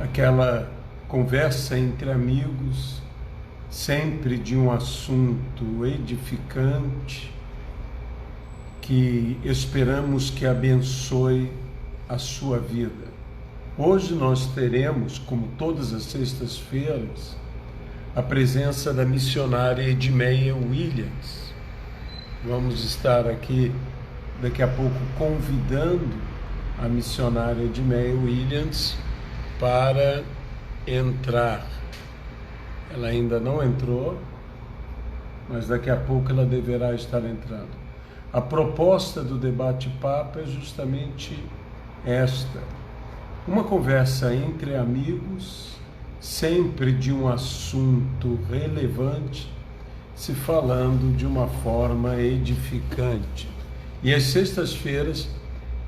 aquela conversa entre amigos, sempre de um assunto edificante, que esperamos que abençoe a sua vida. Hoje nós teremos, como todas as sextas-feiras, a presença da missionária Edmeia Williams. Vamos estar aqui daqui a pouco convidando a missionária Edmeia Williams para entrar. Ela ainda não entrou, mas daqui a pouco ela deverá estar entrando. A proposta do debate-papo é justamente esta: uma conversa entre amigos, sempre de um assunto relevante, se falando de uma forma edificante. E às sextas-feiras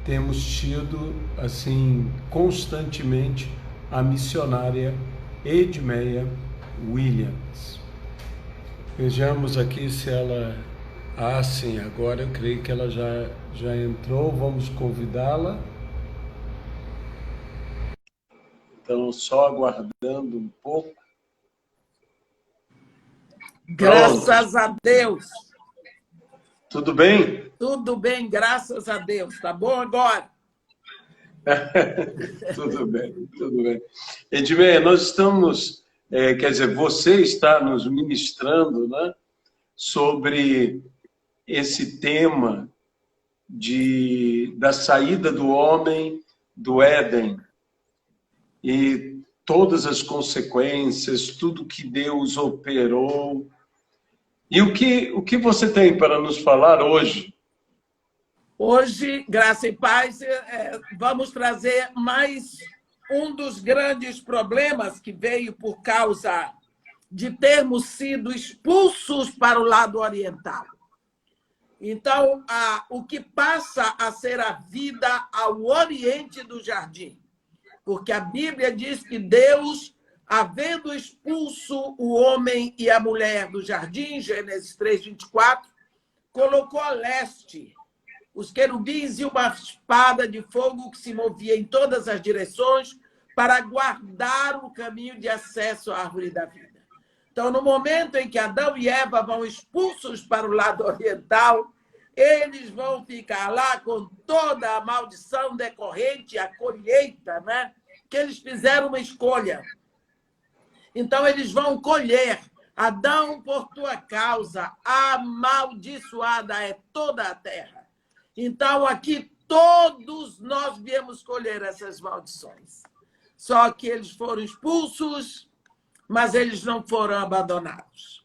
temos tido, assim, constantemente a missionária Edmeia Williams. Vejamos aqui se ela... Ah, sim, agora eu creio que ela já entrou. Vamos convidá-la. Então, só aguardando um pouco. Graças a Deus. Tudo bem? Tudo bem, graças a Deus. Tá bom agora? Tudo bem, tudo bem. Edmeia, nós estamos, quer dizer, você está nos ministrando, né, sobre esse tema da saída do homem do Éden e todas as consequências, tudo que Deus operou. E o que você tem para nos falar hoje? Hoje, graça e paz, vamos trazer mais um dos grandes problemas que veio por causa de termos sido expulsos para o lado oriental. Então, o que passa a ser a vida ao oriente do jardim. Porque a Bíblia diz que Deus, havendo expulso o homem e a mulher do jardim, Gênesis 3:24, colocou a leste os querubins e uma espada de fogo que se movia em todas as direções para guardar o caminho de acesso à árvore da vida. Então, no momento em que Adão e Eva vão expulsos para o lado oriental, eles vão ficar lá com toda a maldição decorrente, a colheita, né? Que eles fizeram uma escolha. Então, eles vão colher. Adão, por tua causa, amaldiçoada é toda a terra. Então, aqui, todos nós viemos colher essas maldições. Só que eles foram expulsos, mas eles não foram abandonados.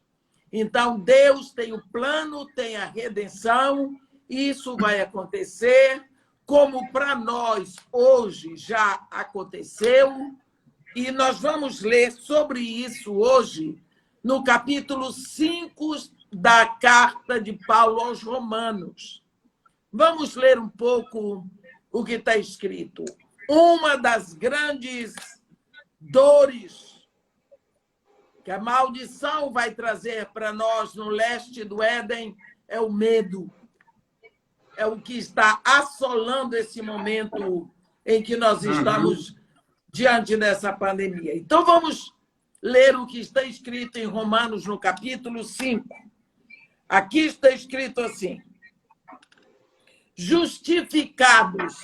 Então, Deus tem o plano, tem a redenção, isso vai acontecer, como para nós hoje já aconteceu, e nós vamos ler sobre isso hoje no capítulo 5 da carta de Paulo aos Romanos. Vamos ler um pouco o que está escrito. Uma das grandes dores que a maldição vai trazer para nós no leste do Éden é o medo. É o que está assolando esse momento em que nós estamos diante dessa pandemia. Então, vamos ler o que está escrito em Romanos, no capítulo 5. Aqui está escrito assim: justificados,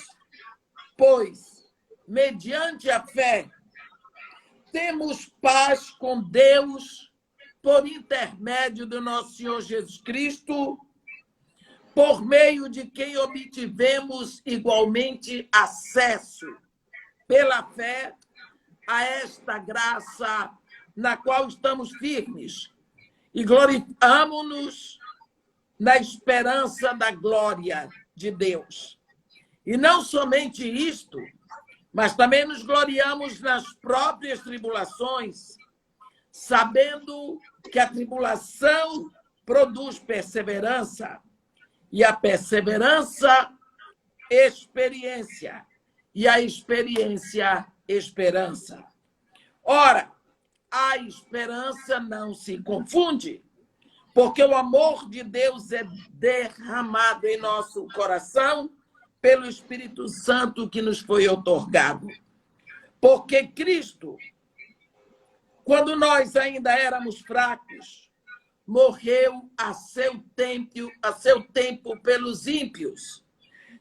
pois, mediante a fé, temos paz com Deus por intermédio do nosso Senhor Jesus Cristo, por meio de quem obtivemos igualmente acesso, pela fé, a esta graça na qual estamos firmes e glorificamos-nos na esperança da glória de Deus. E não somente isto, mas também nos gloriamos nas próprias tribulações, sabendo que a tribulação produz perseverança, e a perseverança, experiência, e a experiência, esperança. Ora, a esperança não se confunde, porque o amor de Deus é derramado em nosso coração pelo Espírito Santo que nos foi outorgado. Porque Cristo, quando nós ainda éramos fracos, morreu a seu tempo pelos ímpios.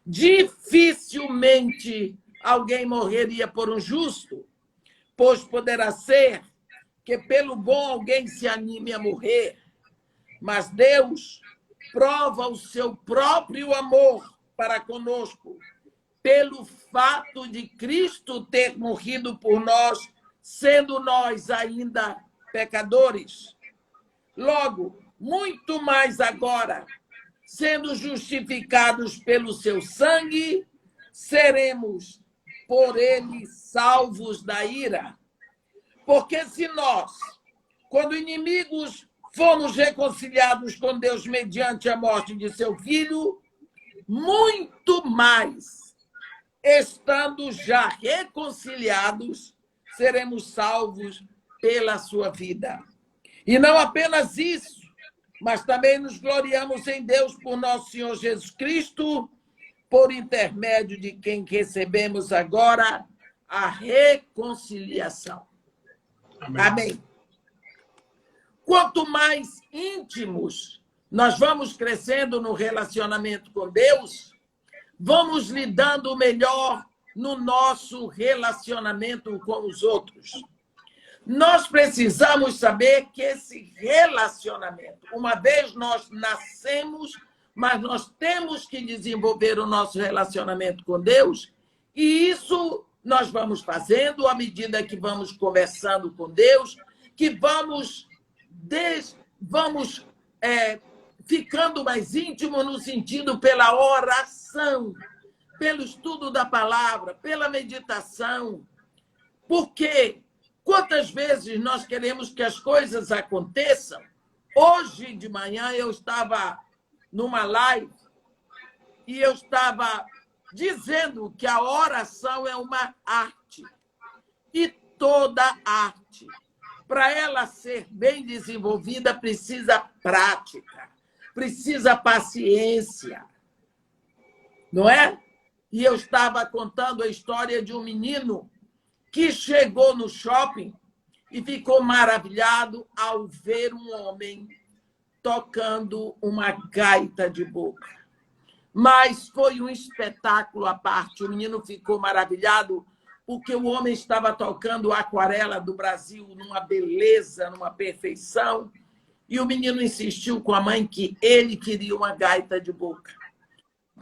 Dificilmente alguém morreria por um justo, pois poderá ser que pelo bom alguém se anime a morrer. Mas Deus prova o seu próprio amor para conosco, pelo fato de Cristo ter morrido por nós, sendo nós ainda pecadores. Logo, muito mais agora, sendo justificados pelo seu sangue, seremos por ele salvos da ira. Porque se nós, quando inimigos, fomos reconciliados com Deus mediante a morte de seu Filho, muito mais, estando já reconciliados, seremos salvos pela sua vida. E não apenas isso, mas também nos gloriamos em Deus por nosso Senhor Jesus Cristo, por intermédio de quem recebemos agora a reconciliação. Amém. Amém. Quanto mais íntimos nós vamos crescendo no relacionamento com Deus, vamos lidando melhor no nosso relacionamento com os outros. Nós precisamos saber que esse relacionamento, uma vez nós nascemos, mas nós temos que desenvolver o nosso relacionamento com Deus, e isso nós vamos fazendo à medida que vamos conversando com Deus, que vamos ficando mais íntimos no sentido pela oração, pelo estudo da palavra, pela meditação. Porque quantas vezes nós queremos que as coisas aconteçam? Hoje de manhã eu estava numa live e eu estava dizendo que a oração é uma arte. E toda arte, para ela ser bem desenvolvida, precisa prática, precisa paciência, não é? E eu estava contando a história de um menino que chegou no shopping e ficou maravilhado ao ver um homem tocando uma gaita de boca. Mas foi um espetáculo à parte. O menino ficou maravilhado porque o homem estava tocando a aquarela do Brasil numa beleza, numa perfeição. E o menino insistiu com a mãe que ele queria uma gaita de boca.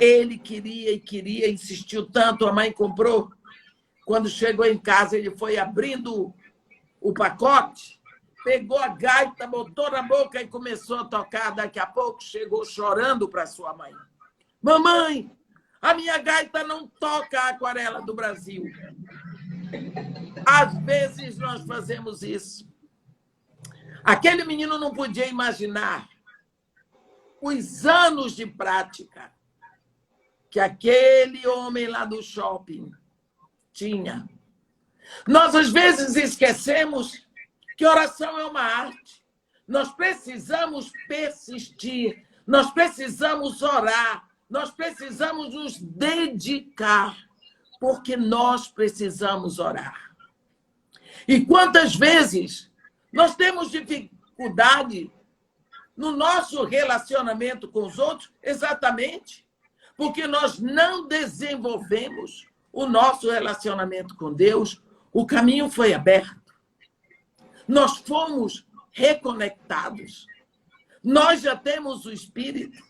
Ele queria e queria, insistiu tanto, a mãe comprou. Quando chegou em casa, ele foi abrindo o pacote, pegou a gaita, botou na boca e começou a tocar. Daqui a pouco chegou chorando para sua mãe. Mamãe, a minha gaita não toca a aquarela do Brasil. Às vezes nós fazemos isso. Aquele menino não podia imaginar os anos de prática que aquele homem lá do shopping tinha. Nós, às vezes, esquecemos que oração é uma arte. Nós precisamos persistir, nós precisamos orar, nós precisamos nos dedicar, porque nós precisamos orar. E quantas vezes nós temos dificuldade no nosso relacionamento com os outros, exatamente porque nós não desenvolvemos o nosso relacionamento com Deus. O caminho foi aberto. Nós fomos reconectados. Nós já temos o Espírito.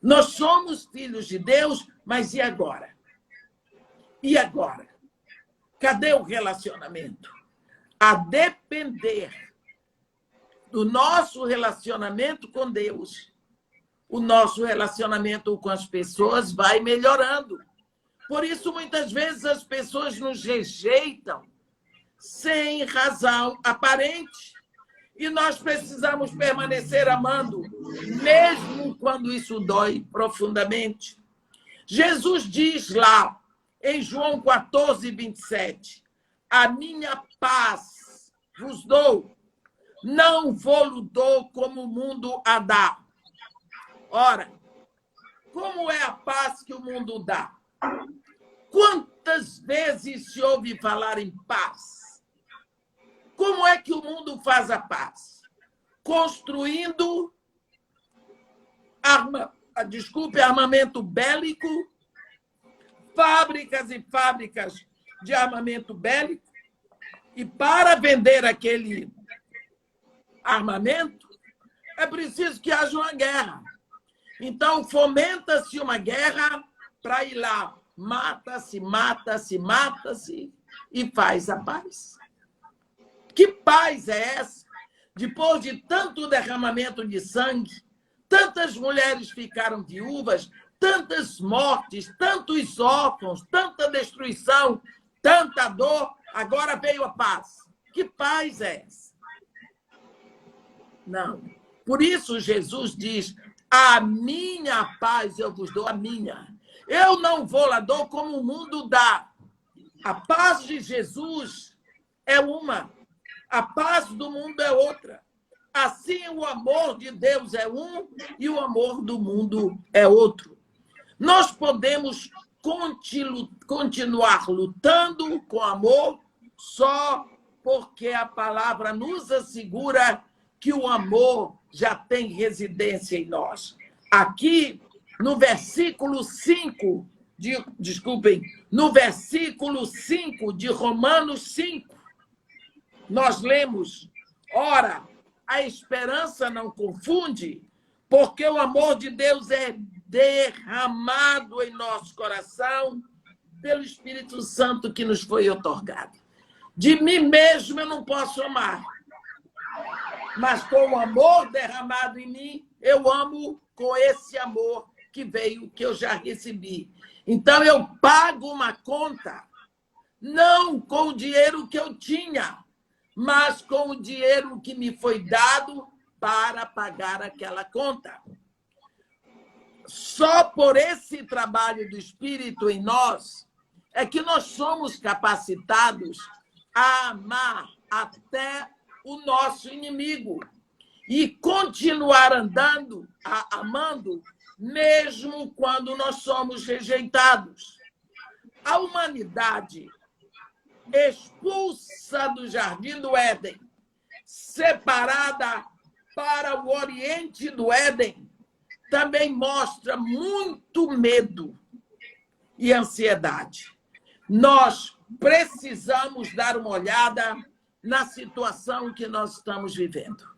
Nós somos filhos de Deus, mas e agora? E agora? Cadê o relacionamento? A depender do nosso relacionamento com Deus, o nosso relacionamento com as pessoas vai melhorando. Por isso, muitas vezes, as pessoas nos rejeitam sem razão aparente. E nós precisamos permanecer amando, mesmo quando isso dói profundamente. Jesus diz lá, em João 14, 27, a minha paz vos dou, não vou-lo dou como o mundo a dá. Ora, como é a paz que o mundo dá? Quantas vezes se ouve falar em paz? Como é que o mundo faz a paz? Construindo armamento bélico, fábricas e fábricas de armamento bélico, e para vender aquele armamento, é preciso que haja uma guerra. Então, fomenta-se uma guerra para ir lá. Mata-se, mata-se, mata-se e faz a paz. Que paz é essa? Depois de tanto derramamento de sangue, tantas mulheres ficaram viúvas, tantas mortes, tantos órfãos, tanta destruição, tanta dor, agora veio a paz. Que paz é essa? Não. Por isso Jesus diz, a minha paz eu vos dou, a minha. Eu não vou lá, dou como o mundo dá. A paz de Jesus é uma, a paz do mundo é outra. Assim, o amor de Deus é um e o amor do mundo é outro. Nós podemos continuar lutando com amor só porque a palavra nos assegura que o amor já tem residência em nós. Aqui, no versículo 5, no versículo 5 de Romanos 5, nós lemos, ora, a esperança não confunde, porque o amor de Deus é derramado em nosso coração pelo Espírito Santo que nos foi otorgado. De mim mesmo eu não posso amar, mas com o amor derramado em mim, eu amo com esse amor que veio, que eu já recebi. Então, eu pago uma conta, não com o dinheiro que eu tinha, mas com o dinheiro que me foi dado para pagar aquela conta. Só por esse trabalho do Espírito em nós é que nós somos capacitados a amar até o nosso inimigo e continuar amando, mesmo quando nós somos rejeitados. A humanidade expulsa do Jardim do Éden, separada para o Oriente do Éden, também mostra muito medo e ansiedade. Nós precisamos dar uma olhada na situação que nós estamos vivendo.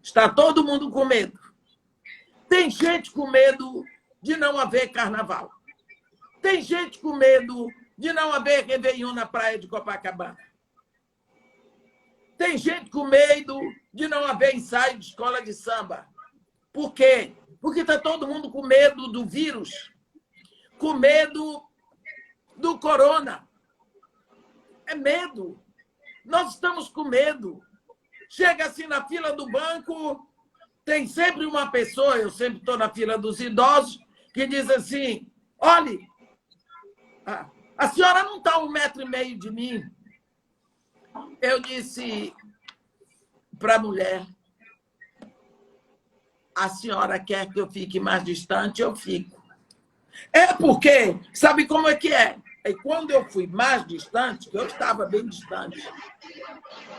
Está todo mundo com medo. Tem gente com medo de não haver carnaval. Tem gente com medo de não haver Réveillon na praia de Copacabana. Tem gente com medo de não haver ensaio de escola de samba. Por quê? Porque está todo mundo com medo do vírus, com medo do corona. É medo. Nós estamos com medo. Chega assim na fila do banco, tem sempre uma pessoa, eu sempre estou na fila dos idosos, que diz assim, olhe, a senhora não está a 1,5 metro de mim. Eu disse para a mulher, a senhora quer que eu fique mais distante, eu fico. É porque, sabe como é que é? E quando eu fui mais distante, eu estava bem distante,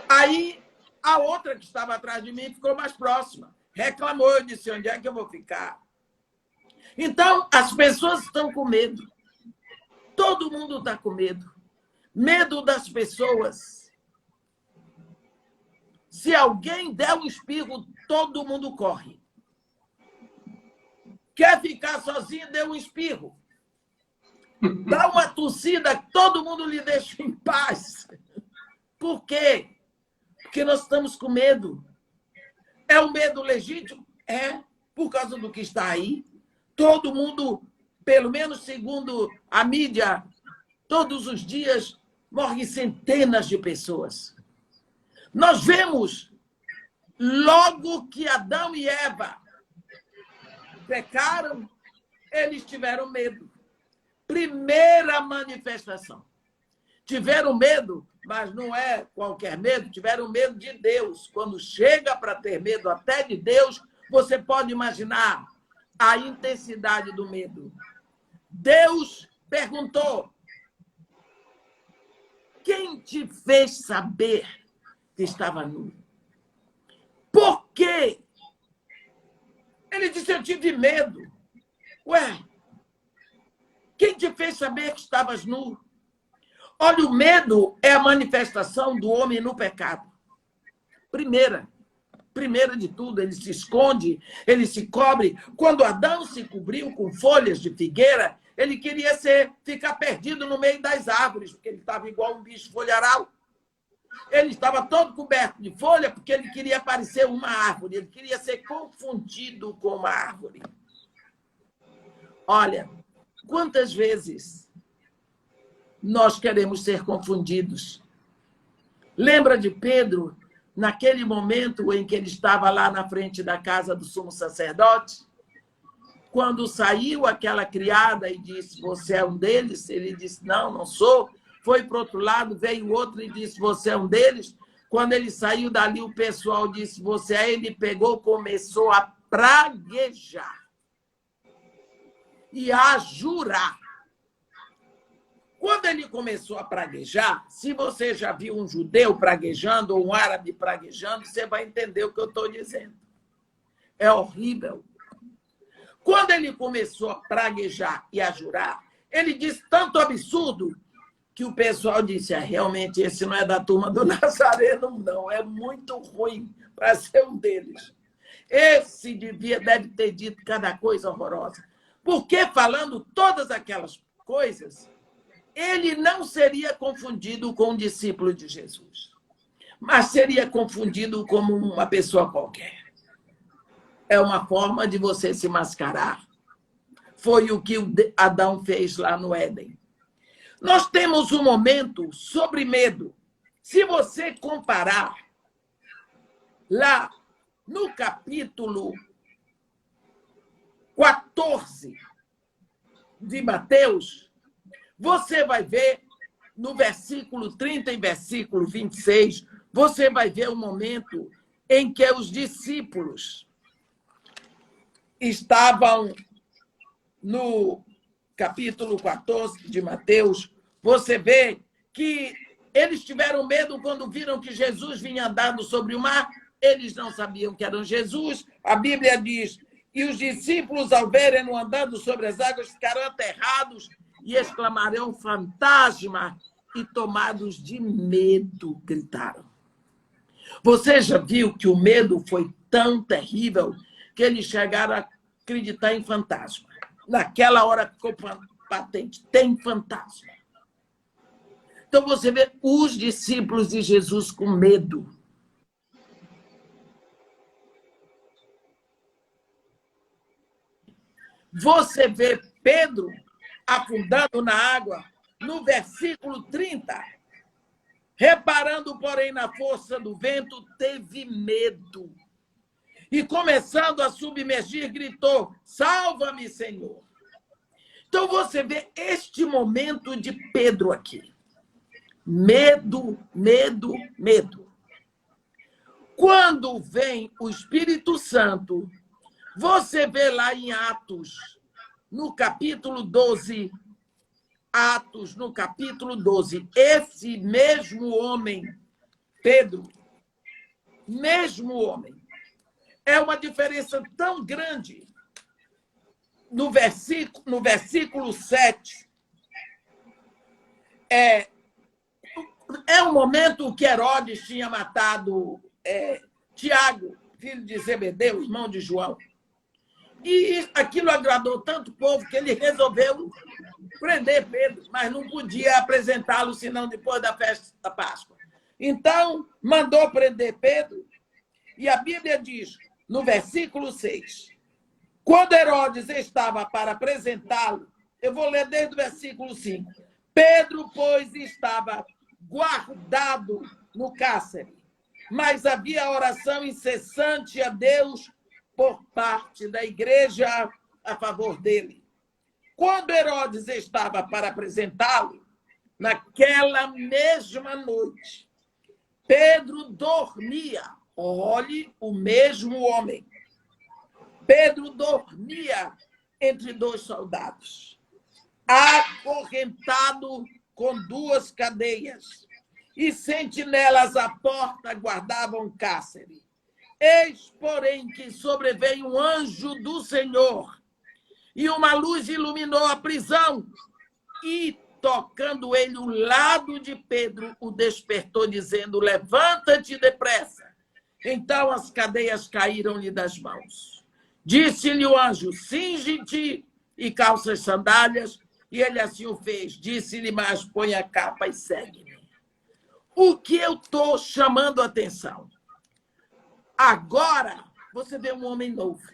aí a outra que estava atrás de mim ficou mais próxima. Reclamou, eu disse, onde é que eu vou ficar? Então, as pessoas estão com medo. Todo mundo está com medo. Medo das pessoas. Se alguém der um espirro, todo mundo corre. Quer ficar sozinho, dê um espirro. Dá uma tossida, todo mundo lhe deixa em paz. Por quê? Porque nós estamos com medo. É um medo legítimo? É, por causa do que está aí. Todo mundo, pelo menos segundo a mídia, todos os dias morrem centenas de pessoas. Nós vemos, logo que Adão e Eva pecaram, eles tiveram medo. Primeira manifestação. Tiveram medo, mas não é qualquer medo, tiveram medo de Deus. Quando chega para ter medo até de Deus, você pode imaginar a intensidade do medo. Deus perguntou, Quem te fez saber que estava nu? Por quê? Ele disse, eu tive medo. Ué, quem te fez saber que estavas nu? Olha, o medo é a manifestação do homem no pecado. Primeira de tudo, ele se esconde, ele se cobre. Quando Adão se cobriu com folhas de figueira, ele queria ficar perdido no meio das árvores, porque ele estava igual um bicho folharal. Ele estava todo coberto de folha porque ele queria parecer uma árvore, ele queria ser confundido com uma árvore. Olha, quantas vezes nós queremos ser confundidos? Lembra de Pedro, naquele momento em que ele estava lá na frente da casa do sumo sacerdote? Quando saiu aquela criada e disse, você é um deles? Ele disse, não, não sou. Foi para o outro lado, veio outro e disse, você é um deles? Quando ele saiu dali, o pessoal disse, você é. Ele pegou, começou a praguejar e a jurar. Quando ele começou a praguejar, se você já viu um judeu praguejando ou um árabe praguejando, você vai entender o que eu estou dizendo. É horrível. Quando ele começou a praguejar e a jurar, ele disse tanto absurdo que o pessoal disse, realmente esse não é da turma do Nazareno, não. É muito ruim para ser um deles. Esse deve ter dito cada coisa horrorosa. Porque falando todas aquelas coisas, ele não seria confundido com um discípulo de Jesus, mas seria confundido como uma pessoa qualquer. É uma forma de você se mascarar. Foi o que Adão fez lá no Éden. Nós temos um momento sobre medo. Se você comparar lá no capítulo 14 de Mateus, você vai ver no versículo 30 e versículo 26, você vai ver o momento em que os discípulos estavam no capítulo 14 de Mateus. Você vê que eles tiveram medo quando viram que Jesus vinha andando sobre o mar. Eles não sabiam que era Jesus. A Bíblia diz, e os discípulos, ao verem-no andando sobre as águas, ficaram aterrados e exclamarão, fantasma, e tomados de medo, gritaram. Você já viu que o medo foi tão terrível que eles chegaram a acreditar em fantasma. Naquela hora ficou patente, tem fantasma. Então você vê os discípulos de Jesus com medo. Você vê Pedro afundando na água no versículo 30. Reparando, porém, na força do vento, teve medo. E começando a submergir, gritou, salva-me, Senhor. Então você vê este momento de Pedro aqui. Medo, medo, medo. Quando vem o Espírito Santo, você vê lá em Atos, no capítulo 12, Atos, no capítulo 12, esse mesmo homem, Pedro, mesmo homem, é uma diferença tão grande. No versículo 7, é um momento que Herodes tinha matado Tiago, filho de Zebedeu, irmão de João. E aquilo agradou tanto o povo que ele resolveu prender Pedro, mas não podia apresentá-lo senão depois da festa da Páscoa. Então, mandou prender Pedro, e a Bíblia diz, no versículo 6, quando Herodes estava para apresentá-lo, eu vou ler desde o versículo 5, Pedro, pois, estava guardado no cárcere, mas havia oração incessante a Deus por parte da igreja a favor dele. Quando Herodes estava para apresentá-lo, naquela mesma noite, Pedro dormia. Olhe, o mesmo homem. Pedro dormia entre dois soldados, acorrentado com duas cadeias. e sentinelas à porta guardavam cárcere. Eis, porém, que sobreveio um anjo do Senhor, e uma luz iluminou a prisão, e, tocando ele o lado de Pedro, o despertou, dizendo: levanta-te depressa. Então as cadeias caíram-lhe das mãos. Disse-lhe o anjo: cinge-te e calça as sandálias. E ele assim o fez. Disse-lhe mais: põe a capa e segue-me. O que eu estou chamando a atenção? Agora você vê um homem novo.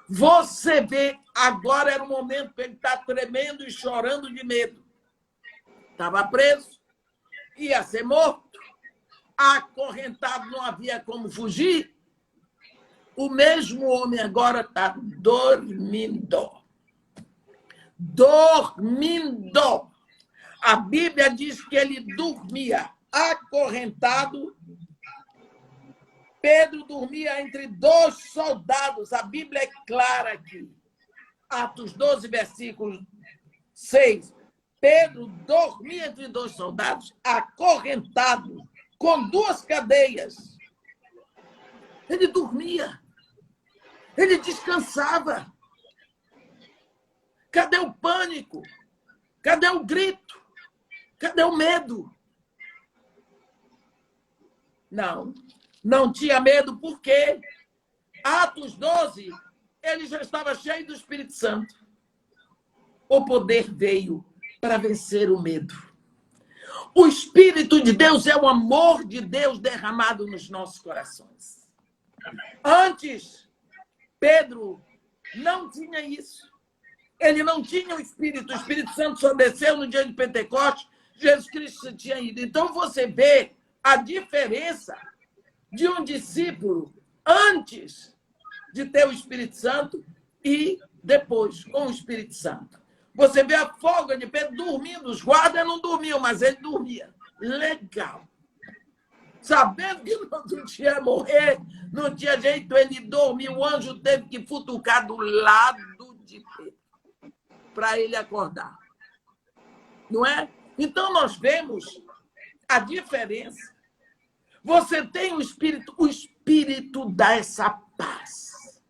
Você vê, agora era o momento que ele está tremendo e chorando de medo. Estava preso, ia ser morto, acorrentado, não havia como fugir. O mesmo homem agora está dormindo. Dormindo. A Bíblia diz que ele dormia acorrentado. Pedro dormia entre dois soldados. A Bíblia é clara aqui. Atos 12, versículo 6. Pedro dormia entre dois soldados, acorrentado, com duas cadeias. Ele dormia. Ele descansava. Cadê o pânico? Cadê o grito? Cadê o medo? Não tinha medo, porque Atos 12, ele já estava cheio do Espírito Santo. O poder veio para vencer o medo. O Espírito de Deus é o amor de Deus derramado nos nossos corações. Antes, Pedro não tinha isso. Ele não tinha o Espírito Santo só desceu no dia de Pentecostes, Jesus Cristo tinha ido. Então você vê a diferença de um discípulo antes de ter o Espírito Santo e depois com o Espírito Santo. Você vê a folga de Pedro dormindo, os guardas não dormiam, mas ele dormia. Legal. Sabendo que no outro dia ia morrer, não tinha jeito, ele dormiu, o anjo teve que futucar do lado de Pedro para ele acordar. Não é? Então nós vemos a diferença. Você tem o Espírito dá essa paz,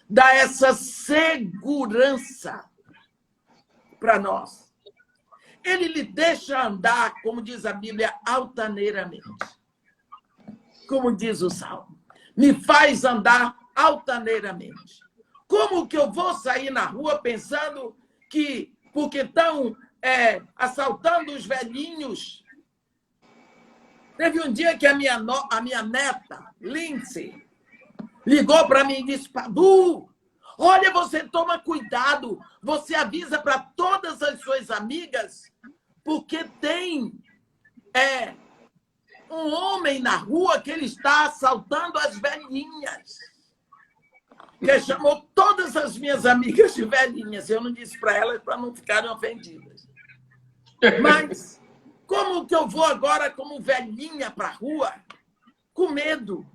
dá essa segurança para nós. Ele lhe deixa andar, como diz a Bíblia, altaneiramente. Como diz o Salmo. Me faz andar altaneiramente. Como que eu vou sair na rua pensando que, porque estão assaltando os velhinhos. Teve um dia que a minha neta, Lindsay, ligou para mim e disse: Padu, olha, você toma cuidado, você avisa para todas as suas amigas, porque tem um homem na rua que ele está assaltando as velhinhas. Que chamou todas as minhas amigas de velhinhas. Eu não disse para elas para não ficarem ofendidas. Mas como que eu vou agora como velhinha para a rua? Com medo.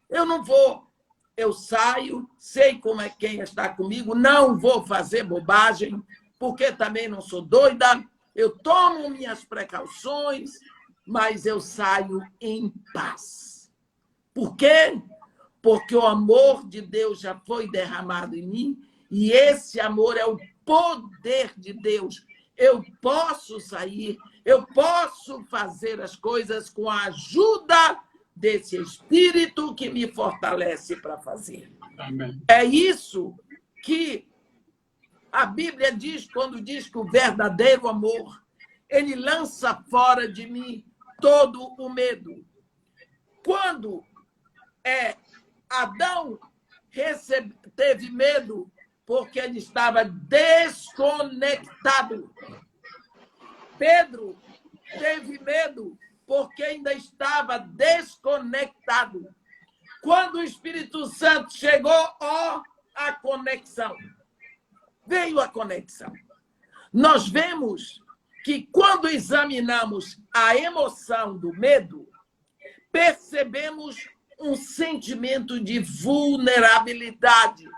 Eu não vou. Eu saio, sei como é quem está comigo, não vou fazer bobagem, porque também não sou doida. Eu tomo minhas precauções, mas eu saio em paz. Por quê? Porque o amor de Deus já foi derramado em mim, e esse amor é o poder de Deus. Eu posso sair, eu posso fazer as coisas com a ajuda desse Espírito que me fortalece para fazer. Amém. É isso que a Bíblia diz quando diz que o verdadeiro amor, ele lança fora de mim todo o medo. Quando Adão teve medo porque ele estava desconectado. Pedro teve medo porque ainda estava desconectado. Quando o Espírito Santo chegou, a conexão. Veio a conexão. Nós vemos que quando examinamos a emoção do medo, percebemos um sentimento de vulnerabilidade,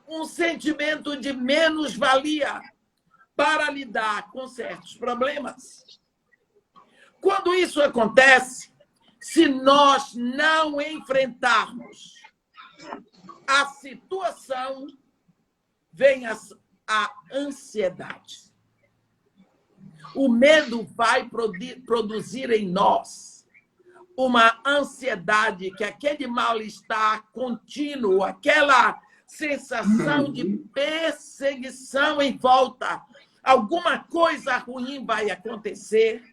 um sentimento de menos-valia para lidar com certos problemas. Quando isso acontece, se nós não enfrentarmos a situação, vem a ansiedade. O medo vai produzir em nós uma ansiedade, que aquele mal-estar contínuo, aquela sensação de perseguição em volta, alguma coisa ruim vai acontecer.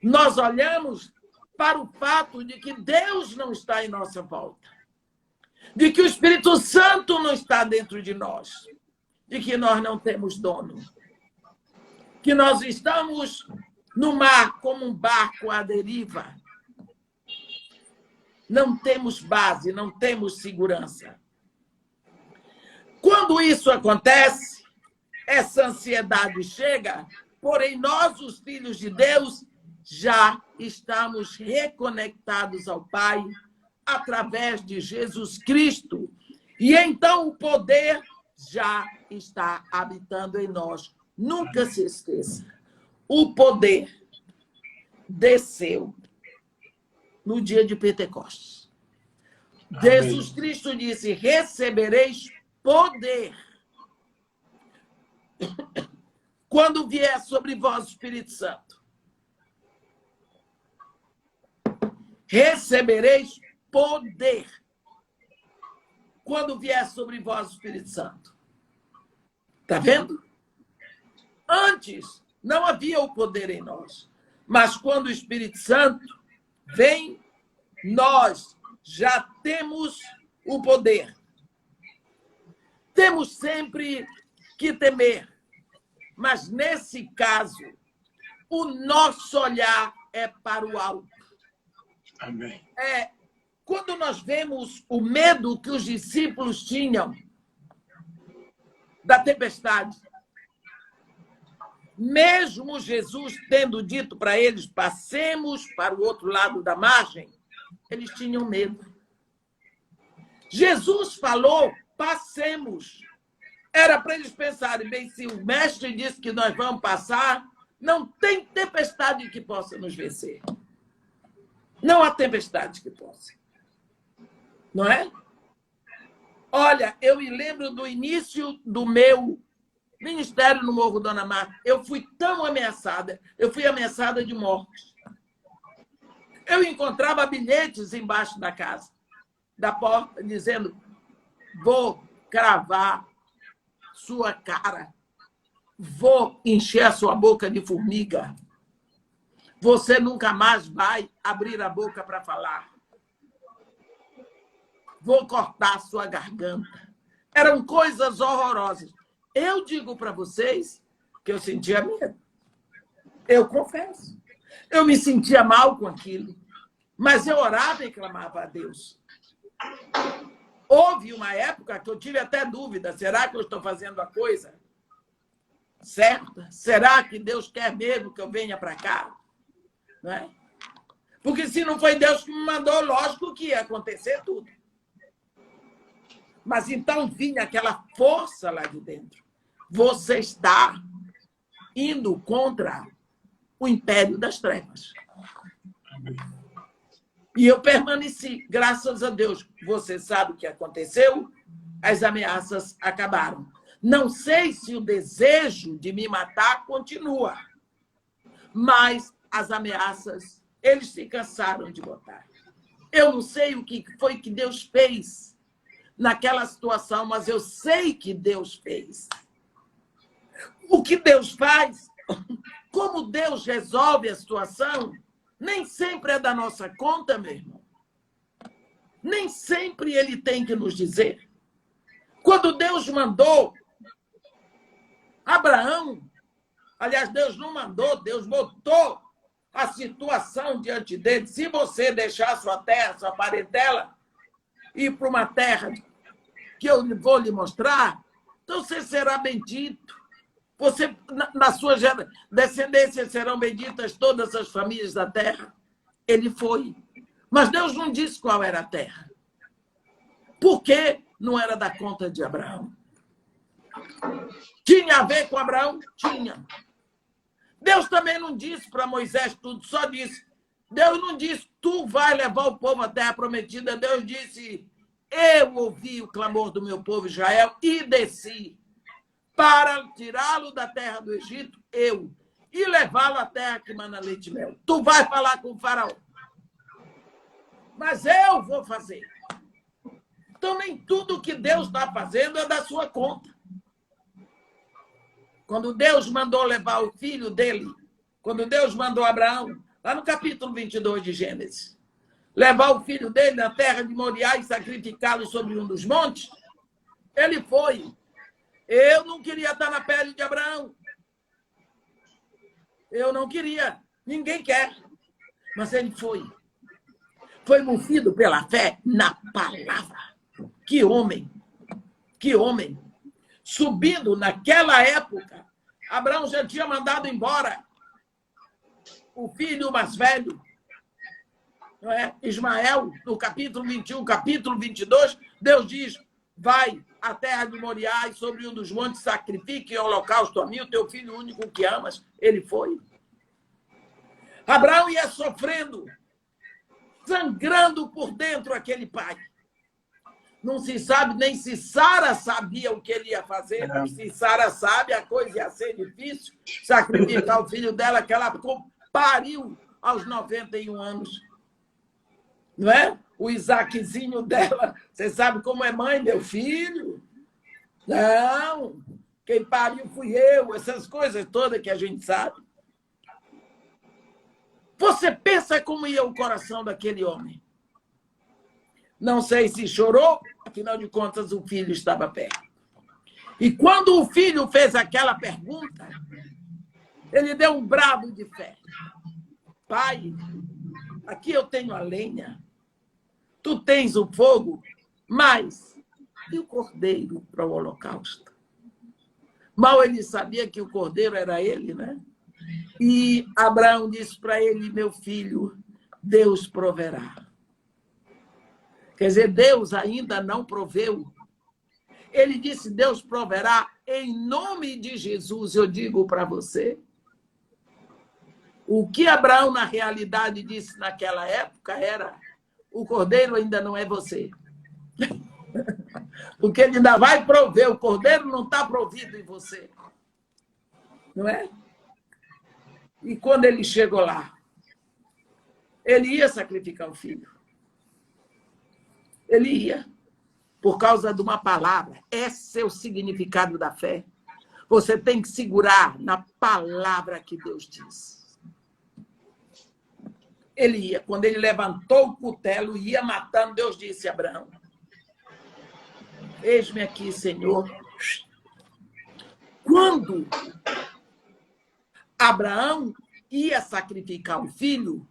Nós olhamos para o fato de que Deus não está em nossa volta, de que o Espírito Santo não está dentro de nós, de que nós não temos dono, que nós estamos no mar como um barco à deriva. Não temos base, não temos segurança. Quando isso acontece, essa ansiedade chega, porém nós, os filhos de Deus, já estamos reconectados ao Pai através de Jesus Cristo. E então o poder já está habitando em nós. Nunca se esqueça, o poder desceu no dia de Pentecostes. Amém. Jesus Cristo disse: recebereis poder quando vier sobre vós o Espírito Santo. Recebereis poder quando vier sobre vós o Espírito Santo. Está vendo? Antes não havia o poder em nós, mas quando o Espírito Santo vem, nós já temos o poder. Temos sempre que temer, mas nesse caso, o nosso olhar é para o alto. Amém. Quando nós vemos o medo que os discípulos tinham da tempestade, mesmo Jesus tendo dito para eles: passemos para o outro lado da margem, eles tinham medo. Jesus falou: passemos. Era para eles pensarem: bem, se o mestre disse que nós vamos passar, não tem tempestade que possa nos vencer. Não há tempestade que possa. Não é? Olha, eu me lembro do início do meu ministério no Morro Dona Marta. Eu fui tão ameaçada, eu fui ameaçada de morte. Eu encontrava bilhetes embaixo da casa, da porta, dizendo: vou cravar sua cara, vou encher a sua boca de formiga, você nunca mais vai abrir a boca para falar, vou cortar a sua garganta. Eram coisas horrorosas. Eu digo para vocês que eu sentia medo. Eu confesso. Eu me sentia mal com aquilo. Mas eu orava e clamava a Deus. Houve uma época que eu tive até dúvida: será que eu estou fazendo a coisa certa? Será que Deus quer mesmo que eu venha para cá? Não é? Porque se não foi Deus que me mandou, lógico que ia acontecer tudo. Mas então vinha aquela força lá de dentro. Você está indo contra o império das trevas. E eu permaneci, graças a Deus. Você sabe o que aconteceu? As ameaças acabaram. Não sei se o desejo de me matar continua, mas as ameaças, eles se cansaram de botar. Eu não sei o que foi que Deus fez naquela situação, mas eu sei que Deus fez. O que Deus faz, como Deus resolve a situação, nem sempre é da nossa conta, meu irmão. Nem sempre Ele tem que nos dizer. Quando Deus mandou Abraão, aliás, Deus não mandou, Deus botou a situação diante dele: se você deixar sua terra, sua parentela, ir para uma terra que eu vou lhe mostrar, então você será bendito. Você, na sua descendência serão benditas todas as famílias da terra. Ele foi. Mas Deus não disse qual era a terra. Por que não era da conta de Abraão? Tinha a ver com Abraão? Tinha. Deus também não disse para Moisés tudo, só disse. Deus não disse, tu vai levar o povo à terra prometida. Deus disse, eu ouvi o clamor do meu povo Israel e desci para tirá-lo da terra do Egito, e levá-lo à terra que mana leite e mel. Tu vai falar com o faraó. Mas eu vou fazer. Então, nem tudo que Deus está fazendo é da sua conta. Quando Deus mandou levar o filho dele, quando Deus mandou Abraão, lá no capítulo 22 de Gênesis, levar o filho dele na terra de Moriá e sacrificá-lo sobre um dos montes, ele foi. Eu não queria estar na pele de Abraão. Eu não queria. Ninguém quer. Mas ele foi. Foi movido pela fé na palavra. Que homem! Que homem! Subindo naquela época, Abraão já tinha mandado embora o filho mais velho, não é? Ismael, no capítulo 21, capítulo 22, Deus diz, vai à terra de Moriá e sobre um dos montes sacrifique em holocausto a mim, o teu filho único que amas. Ele foi. Abraão ia sofrendo, sangrando por dentro aquele pai. Não se sabe nem se Sara sabia o que ele ia fazer, mas se Sara sabe, a coisa ia ser difícil, sacrificar o filho dela, que ela pariu aos 91 anos. Não é? O Isaquezinho dela, você sabe como é mãe, meu filho? Não, quem pariu fui eu, essas coisas todas que a gente sabe. Você pensa como ia o coração daquele homem? Não sei se chorou, afinal de contas o filho estava perto. E quando o filho fez aquela pergunta, ele deu um brado de fé. Pai, aqui eu tenho a lenha, tu tens o fogo, mas e o cordeiro para o holocausto? Mal ele sabia que o cordeiro era ele, né? E Abraão disse para ele, meu filho, Deus proverá. Quer dizer, Deus ainda não proveu. Ele disse, Deus proverá em nome de Jesus, eu digo para você. O que Abraão, na realidade, disse naquela época era, o cordeiro ainda não é você. Porque ele ainda vai prover, o cordeiro não está provido em você. Não é? E quando ele chegou lá, ele ia sacrificar o filho. Ele ia, por causa de uma palavra. Esse é o significado da fé. Você tem que segurar na palavra que Deus diz. Ele ia. Quando ele levantou o cutelo e ia matando, Deus disse a Abraão, eis-me aqui, Senhor. Quando Abraão ia sacrificar o filho,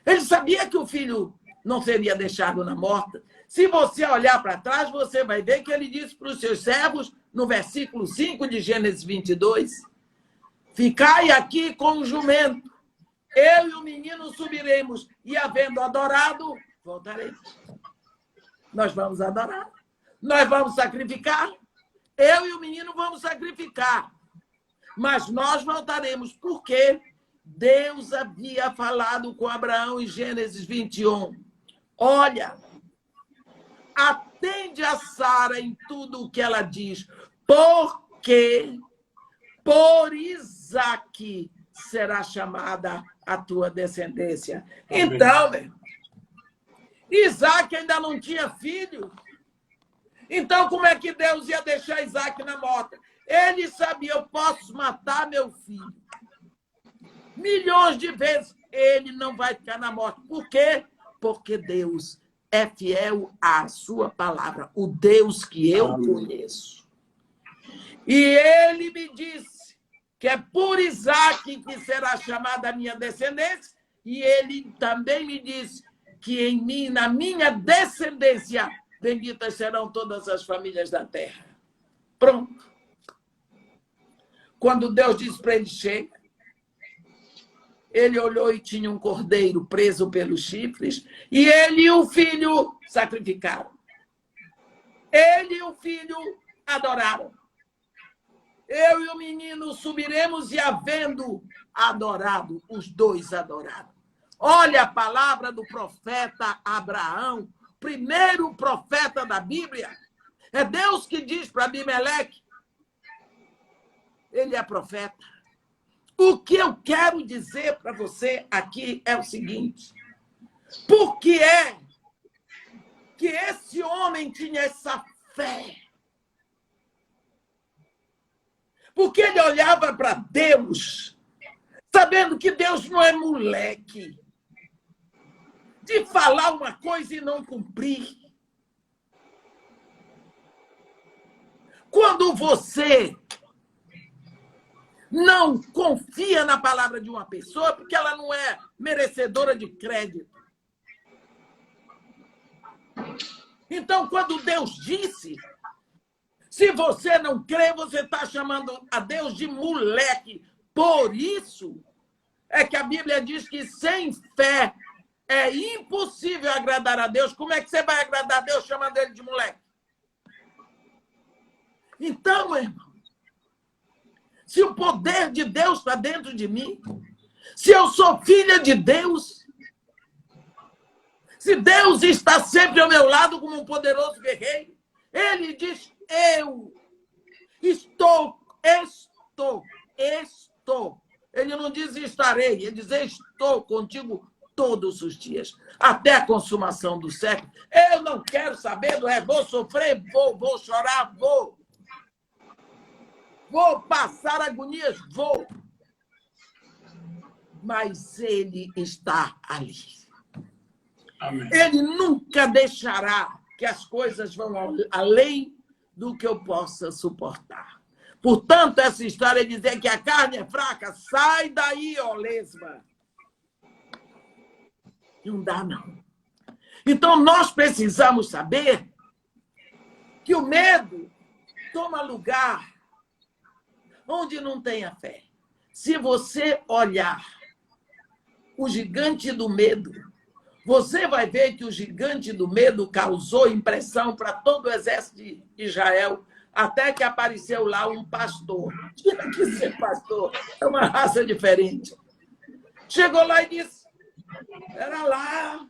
ele sabia que o filho não seria deixado na morte. Se você olhar para trás, você vai ver que ele disse para os seus servos, no versículo 5 de Gênesis 22, ficai aqui com o jumento, eu e o menino subiremos, e havendo adorado, voltaremos. Nós vamos adorar, nós vamos sacrificar, eu e o menino vamos sacrificar, mas nós voltaremos, porque Deus havia falado com Abraão em Gênesis 21. Olha, atende a Sara em tudo o que ela diz, porque por Isaque será chamada a tua descendência. Amém. Então, Isaque ainda não tinha filho. Então, como é que Deus ia deixar Isaque na morte? Ele sabia, eu posso matar meu filho. Milhões de vezes ele não vai ficar na morte. Por quê? Porque Deus é fiel à sua palavra, o Deus que eu conheço. E ele me disse que é por Isaque que será chamada a minha descendência, e ele também me disse que em mim, na minha descendência, benditas serão todas as famílias da terra. Pronto. Quando Deus disse para ele, chega, ele olhou e tinha um cordeiro preso pelos chifres, e ele e o filho sacrificaram. Ele e o filho adoraram. eu e o menino subiremos, e havendo adorado, os dois adoraram. Olha a palavra do profeta Abraão, primeiro profeta da Bíblia. É Deus que diz para Abimeleque, ele é profeta. O que eu quero dizer para você aqui é o seguinte: por que é que esse homem tinha essa fé? Porque ele olhava para Deus, sabendo que Deus não é moleque de falar uma coisa e não cumprir. Quando você não confia na palavra de uma pessoa, porque ela não é merecedora de crédito. Então, quando Deus disse, se você não crê, você está chamando a Deus de moleque. Por isso é que a Bíblia diz que sem fé é impossível agradar a Deus. Como é que você vai agradar a Deus chamando ele de moleque? Então, meu irmão, se o poder de Deus está dentro de mim, se eu sou filha de Deus, se Deus está sempre ao meu lado como um poderoso guerreiro, ele diz, eu estou. Ele não diz estarei, ele diz estou contigo todos os dias, até a consumação do século. Eu não quero saber do resto, vou sofrer, vou chorar, vou passar agonias, vou. Mas ele está ali. Amém. Ele nunca deixará que as coisas vão além do que eu possa suportar. Portanto, essa história de dizer que a carne é fraca, sai daí, ó lesma. Não dá, não. Então, nós precisamos saber que o medo toma lugar onde não tem a fé. Se você olhar o gigante do medo, você vai ver que o gigante do medo causou impressão para todo o exército de Israel, até que apareceu lá um pastor. Tinha que ser pastor, é uma raça diferente. Chegou lá e disse, era lá,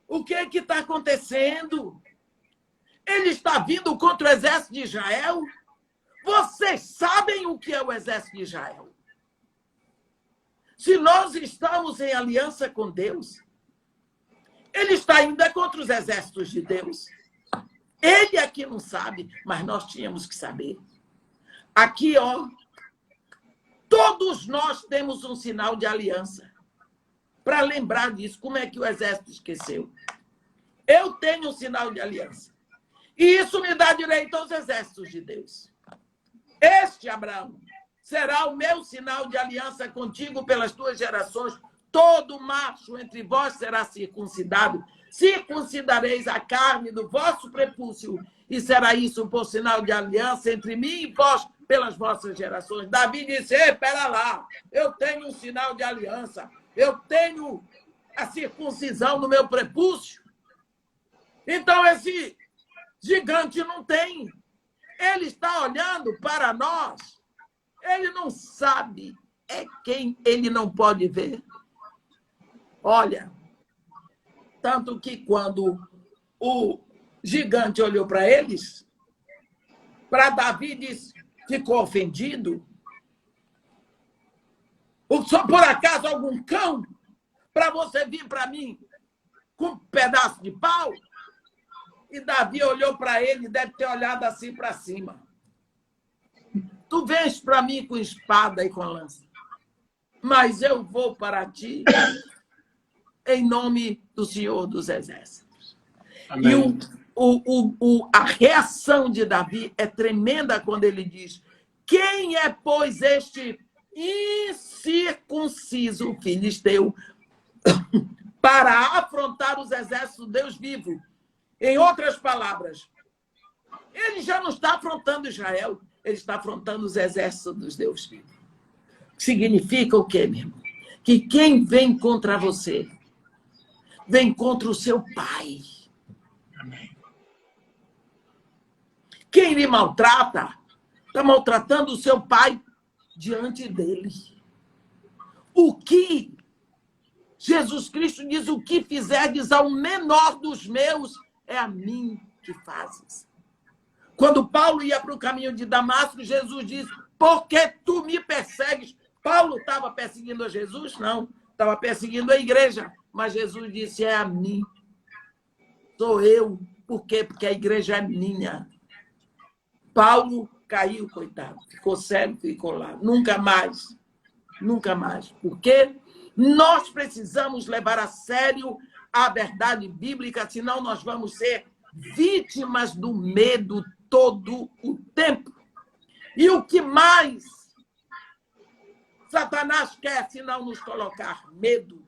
o que está acontecendo? Ele está vindo contra o exército de Israel? Vocês sabem o que é o exército de Israel? Se nós estamos em aliança com Deus, ele está indo contra os exércitos de Deus. Ele aqui não sabe, mas nós tínhamos que saber. Aqui, ó, todos nós temos um sinal de aliança. Para lembrar disso, como é que o exército esqueceu? Eu tenho um sinal de aliança. E isso me dá direito aos exércitos de Deus. Este, Abraão, será o meu sinal de aliança contigo pelas tuas gerações. Todo macho entre vós será circuncidado. Circuncidareis a carne do vosso prepúcio, e será isso por sinal de aliança entre mim e vós pelas vossas gerações. Davi disse, espera lá, eu tenho um sinal de aliança, eu tenho a circuncisão no meu prepúcio. Então esse gigante não tem. Ele está olhando para nós. Ele não sabe é quem ele não pode ver. Olha, tanto que quando o gigante olhou para eles, para Davi, ficou ofendido. Só por acaso algum cão para você vir para mim com um pedaço de pau? E Davi olhou para ele, deve ter olhado assim para cima. Tu vens para mim com espada e com lança, mas eu vou para ti em nome do Senhor dos Exércitos. Amém. E a reação de Davi é tremenda quando ele diz, quem é, pois, este incircunciso filisteu para afrontar os exércitos do Deus vivo? Em outras palavras, ele já não está afrontando Israel, ele está afrontando os exércitos dos Deus vivos. Significa o quê, meu irmão? Que quem vem contra você, vem contra o seu pai. Amém. Quem lhe maltrata, está maltratando o seu pai diante dele. O que Jesus Cristo diz, o que fizerdes ao menor dos meus, é a mim que fazes. Quando Paulo ia para o caminho de Damasco, Jesus disse, por que tu me persegues? Paulo estava perseguindo a Jesus? Não, estava perseguindo a igreja. Mas Jesus disse, é a mim. Sou eu. Por quê? Porque a igreja é minha. Paulo caiu, coitado. Ficou cego, ficou lá. Nunca mais. Nunca mais. Porque nós precisamos levar a sério a verdade bíblica, senão nós vamos ser vítimas do medo todo o tempo. E o que mais Satanás quer, se não nos colocar medo,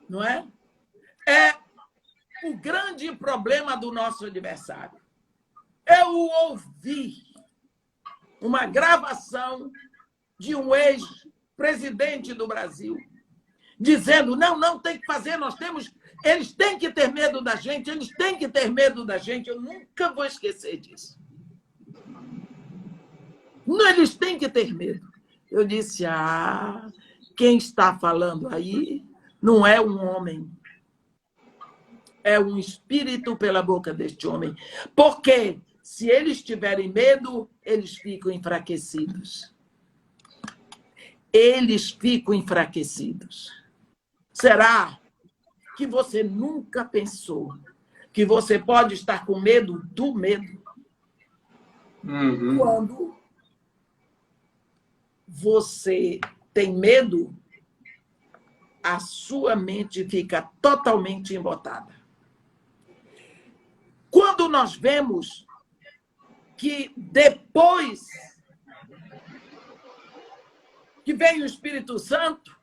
não é? É o grande problema do nosso adversário. Eu ouvi uma gravação de um ex-presidente do Brasil dizendo, não tem que fazer, eles têm que ter medo da gente, eles têm que ter medo da gente. Eu nunca vou esquecer disso. Não, eles têm que ter medo. Eu disse, quem está falando aí não é um homem, é um espírito pela boca deste homem. Porque se eles tiverem medo, eles ficam enfraquecidos. Eles ficam enfraquecidos. Será que você nunca pensou que você pode estar com medo do medo? Quando você tem medo, a sua mente fica totalmente embotada. Quando nós vemos que depois que veio o Espírito Santo,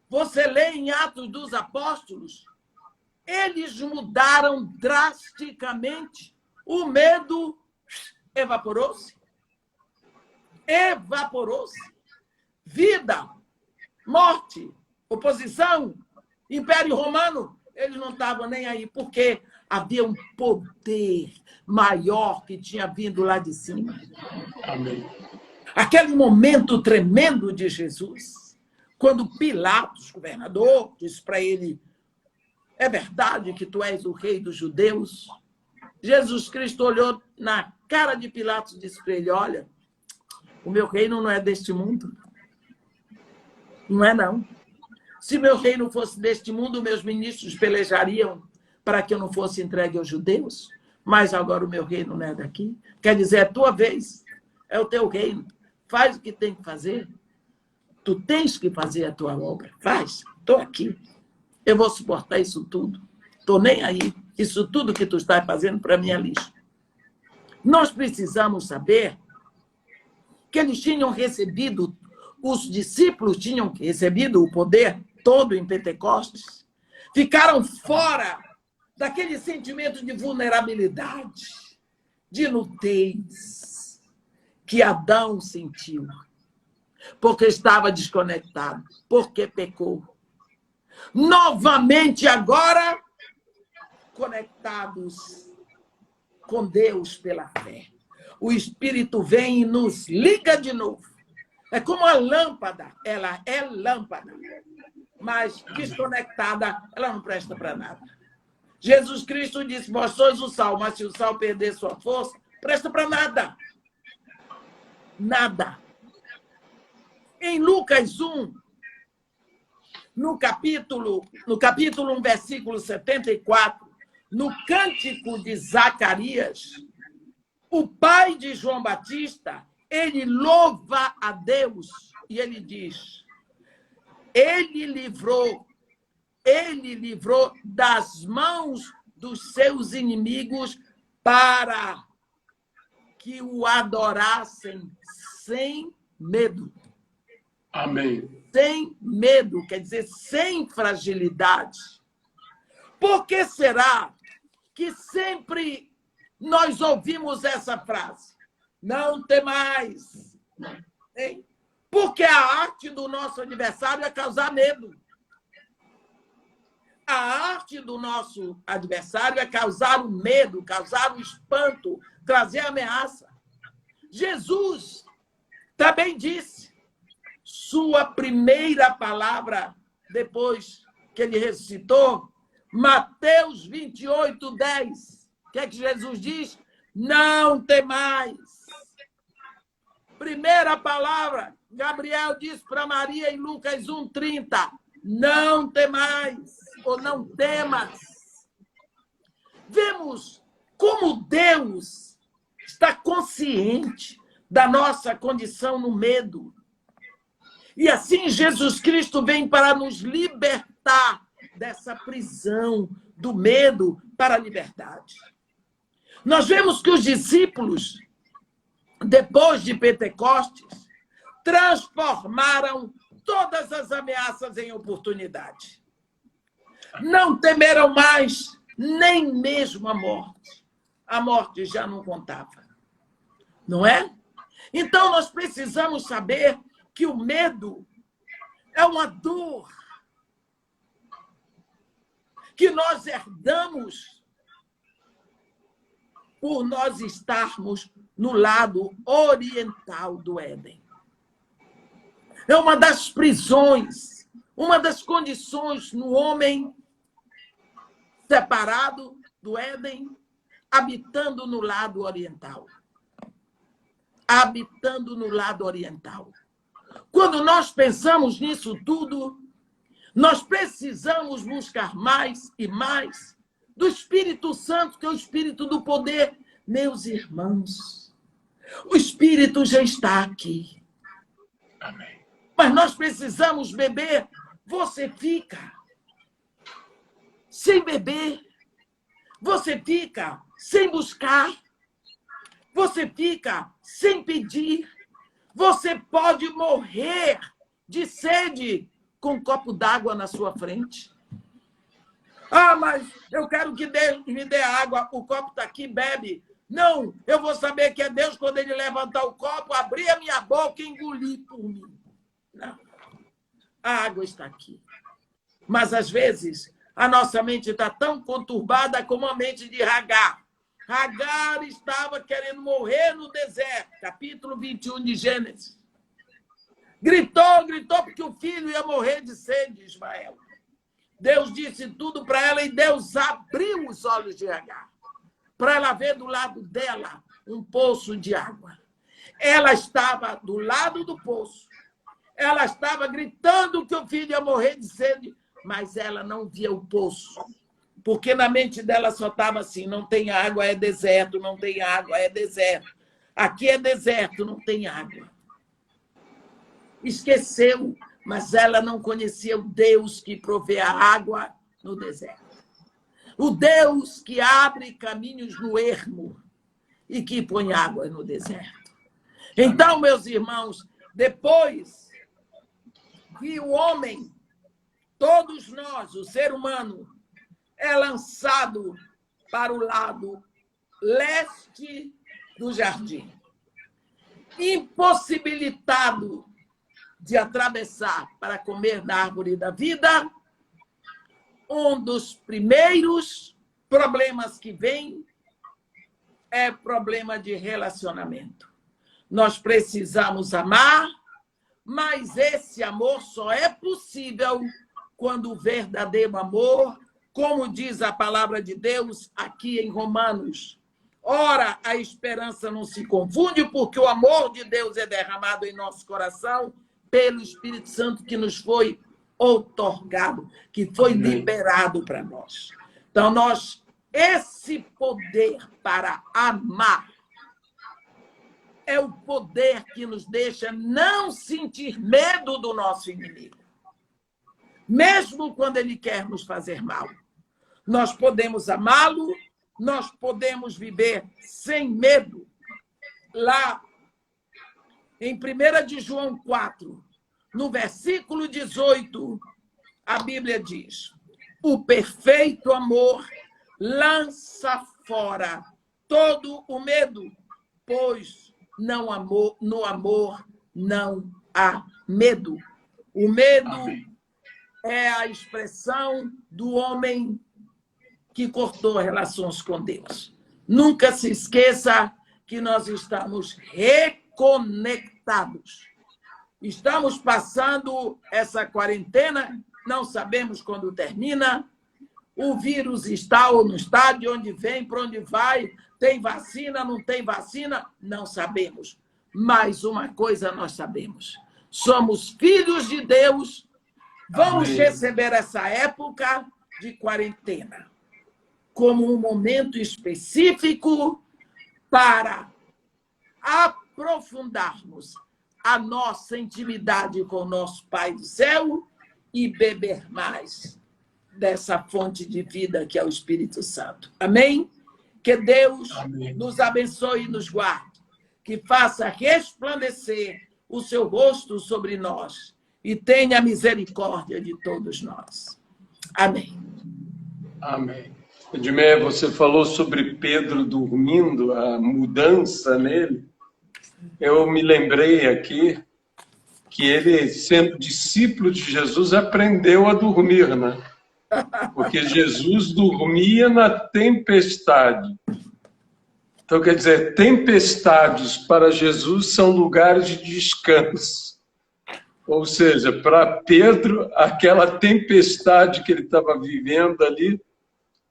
você lê em Atos dos Apóstolos, eles mudaram drasticamente. O medo evaporou-se. Evaporou-se. Vida, morte, oposição, Império Romano, eles não estavam nem aí, porque havia um poder maior que tinha vindo lá de cima. Amém. Aquele momento tremendo de Jesus, quando Pilatos, governador, disse para ele, é verdade que tu és o rei dos judeus? Jesus Cristo olhou na cara de Pilatos e disse para ele, olha, o meu reino não é deste mundo. Não é, não. Se meu reino fosse deste mundo, meus ministros pelejariam para que eu não fosse entregue aos judeus, mas agora o meu reino não é daqui. Quer dizer, é a tua vez, é o teu reino. Faz o que tem que fazer. Tu tens que fazer a tua obra. Faz. Estou aqui. Eu vou suportar isso tudo. Estou nem aí. Isso tudo que tu estás fazendo para mim é lixo. Nós precisamos saber que eles tinham recebido, os discípulos tinham recebido o poder todo em Pentecostes, ficaram fora daquele sentimento de vulnerabilidade, de nudez que Adão sentiu, porque estava desconectado, porque pecou. Novamente agora, conectados com Deus pela fé. O Espírito vem e nos liga de novo. É como a lâmpada, ela é lâmpada, mas desconectada, ela não presta para nada. Jesus Cristo disse, vós sois o sal, mas se o sal perder sua força, presta para nada. Nada. Em Lucas 1, no capítulo 1, versículo 74, no cântico de Zacarias, o pai de João Batista, ele louva a Deus e ele diz, ele livrou das mãos dos seus inimigos para que o adorassem sem medo. Amém. Sem medo, quer dizer, sem fragilidade. Por que será que sempre nós ouvimos essa frase? Não temais. Hein? Porque a arte do nosso adversário é causar medo. A arte do nosso adversário é causar o medo, causar o espanto, trazer ameaça. Jesus também disse sua primeira palavra depois que ele ressuscitou, Mateus 28:10. O que é que Jesus diz? Não temais. Primeira palavra, Gabriel disse para Maria em Lucas 1:30, não temais, ou não temas. Vemos como Deus está consciente da nossa condição no medo. E assim Jesus Cristo vem para nos libertar dessa prisão do medo para a liberdade. Nós vemos que os discípulos, depois de Pentecostes, transformaram todas as ameaças em oportunidade. Não temeram mais nem mesmo a morte. A morte já não contava. Não é? Então, nós precisamos saber que o medo é uma dor que nós herdamos por nós estarmos no lado oriental do Éden. É uma das prisões, uma das condições no homem separado do Éden, habitando no lado oriental. Habitando no lado oriental. Quando nós pensamos nisso tudo, nós precisamos buscar mais e mais do Espírito Santo, que é o Espírito do poder. Meus irmãos, o Espírito já está aqui. Amém. Mas nós precisamos beber. Você fica sem beber. Você fica sem buscar. Você fica sem pedir. Você pode morrer de sede com um copo d'água na sua frente. Ah, mas eu quero que Deus me dê água. O copo está aqui, bebe. Não, eu vou saber que é Deus quando ele levantar o copo, abrir a minha boca e engolir por mim. Não. A água está aqui. Mas, às vezes, a nossa mente está tão conturbada como a mente de Agar. Agar estava querendo morrer no deserto. Capítulo 21 de Gênesis. Gritou, porque o filho ia morrer de sede, Ismael. Deus disse tudo para ela e Deus abriu os olhos de Agar, para ela ver do lado dela um poço de água. Ela estava do lado do poço. Ela estava gritando que o filho ia morrer de sede, mas ela não via o poço. Porque na mente dela só estava assim, não tem água, é deserto, não tem água, é deserto. Aqui é deserto, não tem água. Esqueceu, mas ela não conhecia o Deus que provê a água no deserto. O Deus que abre caminhos no ermo e que põe água no deserto. Então, meus irmãos, depois que o homem, todos nós, o ser humano, é lançado para o lado leste do jardim, impossibilitado de atravessar para comer da árvore da vida, um dos primeiros problemas que vem é problema de relacionamento. Nós precisamos amar, mas esse amor só é possível quando o verdadeiro amor, como diz a palavra de Deus aqui em Romanos, ora, a esperança não se confunde, porque o amor de Deus é derramado em nosso coração pelo Espírito Santo que nos foi outorgado, que foi liberado para nós. Então, esse poder para amar é o poder que nos deixa não sentir medo do nosso inimigo. Mesmo quando ele quer nos fazer mal. Nós podemos amá-lo, nós podemos viver sem medo. Lá, em 1 de João 4, no versículo 18, a Bíblia diz: o perfeito amor lança fora todo o medo, pois no amor não há medo. O medo é a expressão do homem que cortou relações com Deus. Nunca se esqueça que nós estamos reconectados. Estamos passando essa quarentena, não sabemos quando termina. O vírus está ou não está, de onde vem, para onde vai, tem vacina, não tem vacina, não sabemos. Mas uma coisa nós sabemos: somos filhos de Deus, vamos receber essa época de quarentena como um momento específico para aprofundarmos a nossa intimidade com o nosso Pai do céu e beber mais dessa fonte de vida que é o Espírito Santo. Amém? Que Deus nos abençoe e nos guarde, que faça resplandecer o seu rosto sobre nós e tenha misericórdia de todos nós. Amém. Amém. Edmeia, você falou sobre Pedro dormindo, a mudança nele. Eu me lembrei aqui que ele, sendo discípulo de Jesus, aprendeu a dormir, né? Porque Jesus dormia na tempestade. Então, quer dizer, tempestades para Jesus são lugares de descanso. Ou seja, para Pedro, aquela tempestade que ele estava vivendo ali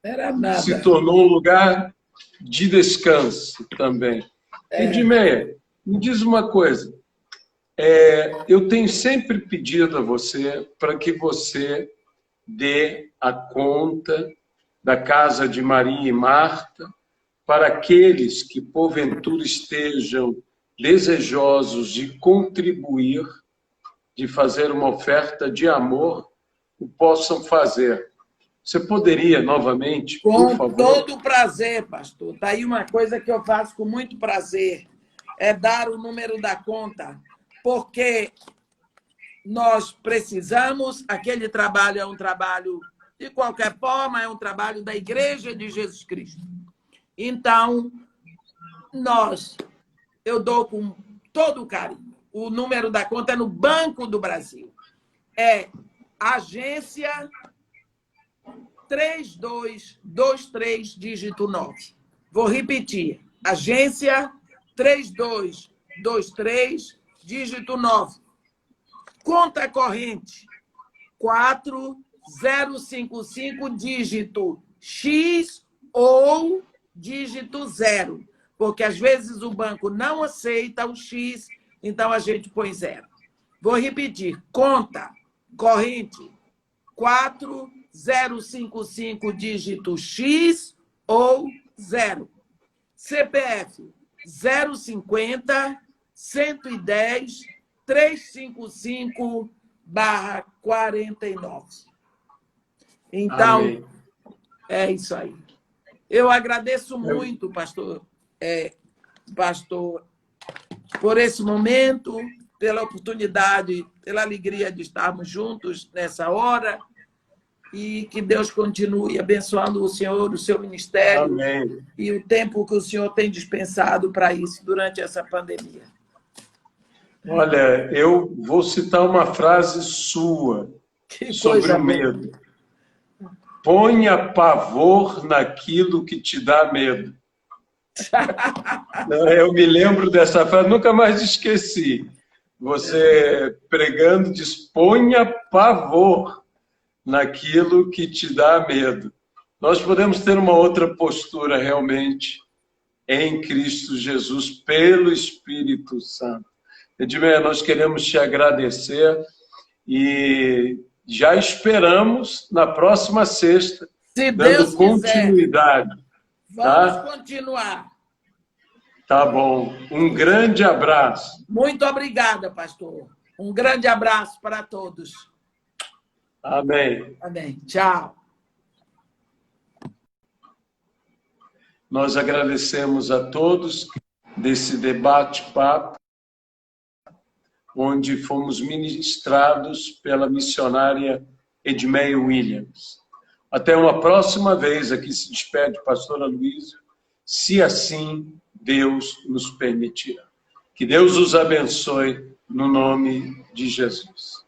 era nada. Se tornou um lugar de descanso também. Edmeia, me diz uma coisa. Eu tenho sempre pedido a você para que você dê a conta da casa de Maria e Marta para aqueles que, porventura, estejam desejosos de contribuir, de fazer uma oferta de amor, o possam fazer. Você poderia, novamente, por favor? Com todo prazer, pastor. Está aí uma coisa que eu faço com muito prazer, é dar o número da conta, porque nós precisamos, aquele trabalho é um trabalho, de qualquer forma, é um trabalho da Igreja de Jesus Cristo. Então, eu dou com todo carinho. O número da conta é no Banco do Brasil. É agência 3223, dígito 9. Vou repetir. Agência 3223, dígito 9. Conta corrente 4055, dígito X ou dígito 0. Porque às vezes o banco não aceita o X, então a gente põe 0. Vou repetir. Conta corrente 4055, dígito X ou 0. CPF 050 110 355/49. Então, amém. É isso aí. Eu agradeço muito, pastor, por esse momento, pela oportunidade, pela alegria de estarmos juntos nessa hora, e que Deus continue abençoando o senhor, o seu ministério, amém. E o tempo que o senhor tem dispensado para isso durante essa pandemia. Olha, eu vou citar uma frase sua sobre o medo. Ponha pavor naquilo que te dá medo. Eu me lembro dessa frase, nunca mais esqueci. Você pregando diz, ponha pavor naquilo que te dá medo. Nós podemos ter uma outra postura realmente em Cristo Jesus, pelo Espírito Santo. Edmeia, nós queremos te agradecer e já esperamos na próxima sexta, se dando Deus continuidade. Quiser. Vamos continuar. Tá bom. Um grande abraço. Muito obrigada, pastor. Um grande abraço para todos. Amém. Amém. Tchau. Nós agradecemos a todos desse debate-papo, onde fomos ministrados pela missionária Edmeia Williams. Até uma próxima vez, aqui se despede a pastora Luísa, se assim Deus nos permitir. Que Deus os abençoe no nome de Jesus.